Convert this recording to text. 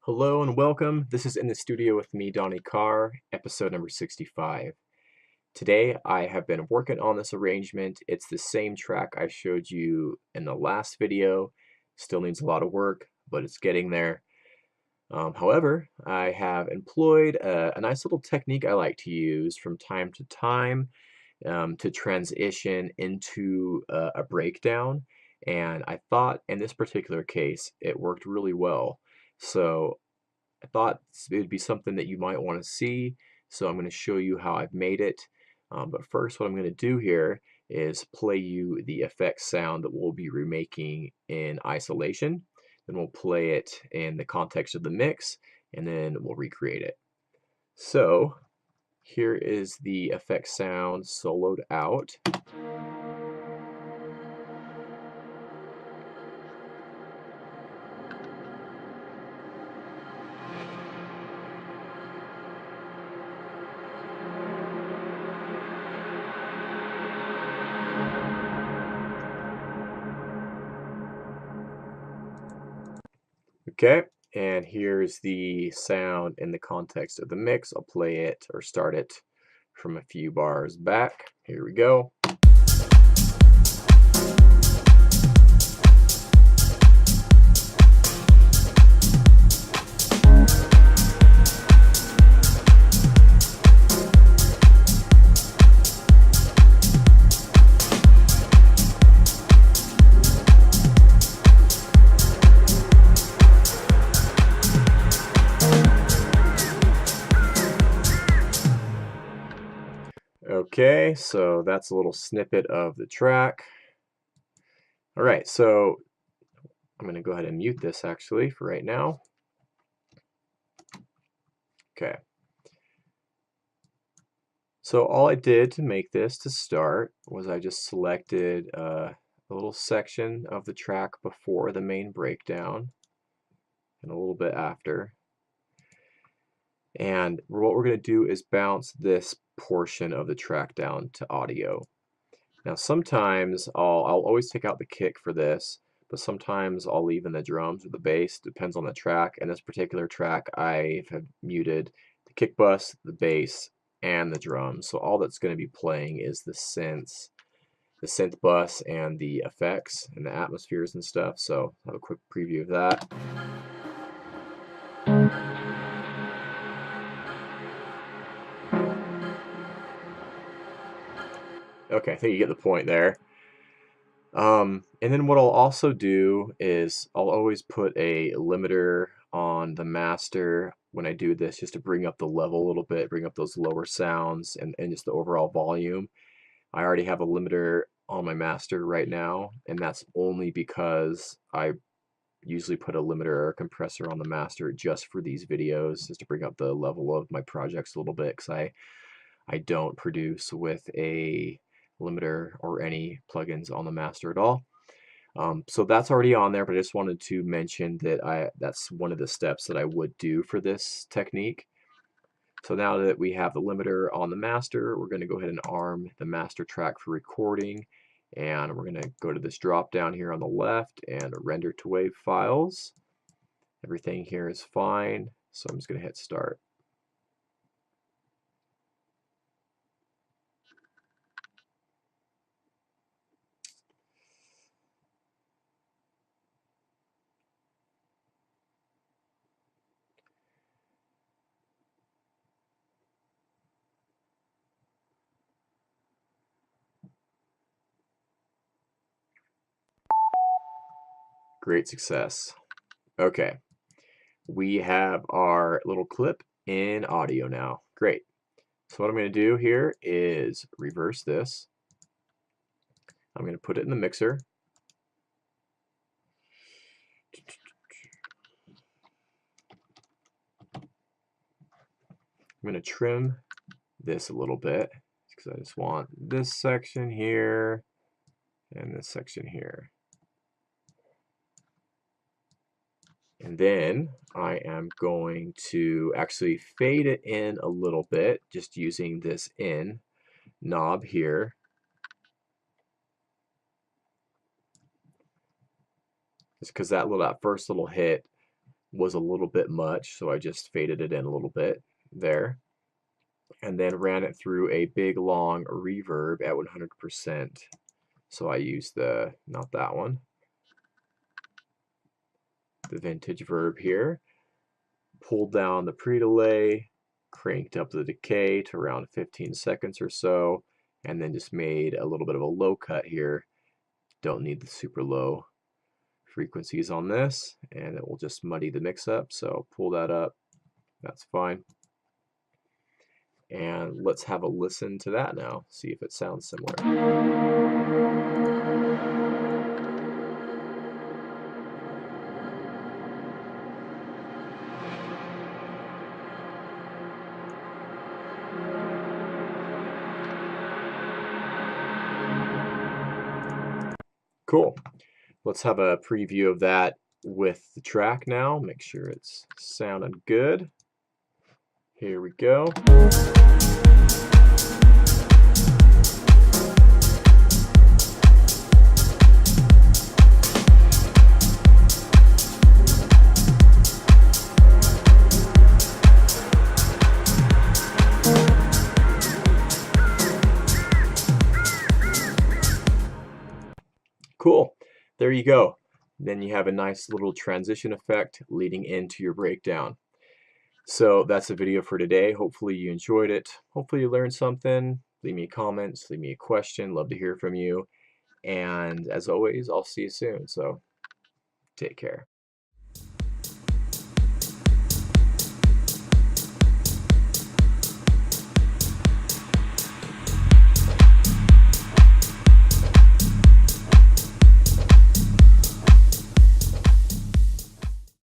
Hello and welcome. This is In the Studio with me, Donny Carr, episode number 65. Today I have been working on this arrangement. It's the same track I showed you in the last video. Still needs a lot of work, but it's getting there. However, I have employed a nice little technique I like to use from time to time to transition into a breakdown. And I thought in this particular case, it worked really well. So I thought it would be something that you might want to see, so I'm going to show you how I've made it. But first, what I'm going to do here is play you the effects sound that we'll be remaking in isolation. Then we'll play it in the context of the mix, and then we'll recreate it. So here is the effects sound soloed out. Okay, and here's the sound in the context of the mix. I'll play it or start it from a few bars back. Here we go. Okay, so that's a little snippet of the track. All right, so I'm going to go ahead and mute this actually for right now. Okay. So all I did to make this to start was I just selected a little section of the track before the main breakdown and a little bit after. And what we're going to do is bounce this portion of the track down to audio. Now sometimes I'll always take out the kick for this, but sometimes I'll leave in the drums or the bass, depends on the track. In this particular track, I have muted the kick bus, the bass, and the drums. So all that's going to be playing is the synth bus and the effects and the atmospheres and stuff. So have a quick preview of that. Okay, I think you get the point there. And then what I'll also do is I'll always put a limiter on the master when I do this, just to bring up the level a little bit, bring up those lower sounds and just the overall volume. I already have a limiter on my master right now, and that's only because I usually put a limiter or a compressor on the master just for these videos, just to bring up the level of my projects a little bit, because I don't produce with a limiter or any plugins on the master at all. So that's already on there, but I just wanted to mention that that's one of the steps that I would do for this technique. So now that we have the limiter on the master, we're going to go ahead and arm the master track for recording, and we're going to go to this drop down here on the left and render to wave files. Everything here is fine, so I'm just going to hit start. Great success. Okay, we have our little clip in audio now. Great. So what I'm going to do here is reverse this. I'm going to put it in the mixer. I'm going to trim this a little bit because I just want this section here and this section here. And then I am going to actually fade it in a little bit, just using this in knob here. Just because that first little hit was a little bit much, so I just faded it in a little bit there, and then ran it through a big long reverb at 100%. So I used not that one, the vintage verb here, pulled down the pre-delay, cranked up the decay to around 15 seconds or so, and then just made a little bit of a low cut here. Don't need the super low frequencies on this, and it will just muddy the mix up, so pull that up, that's fine. And let's have a listen to that now, see if it sounds similar. Cool. Let's have a preview of that with the track now. Make sure it's sounding good. Here we go. Cool. There you go. Then you have a nice little transition effect leading into your breakdown. So that's the video for today. Hopefully you enjoyed it. Hopefully you learned something. Leave me comments, leave me a question. Love to hear from you. And as always, I'll see you soon. So take care.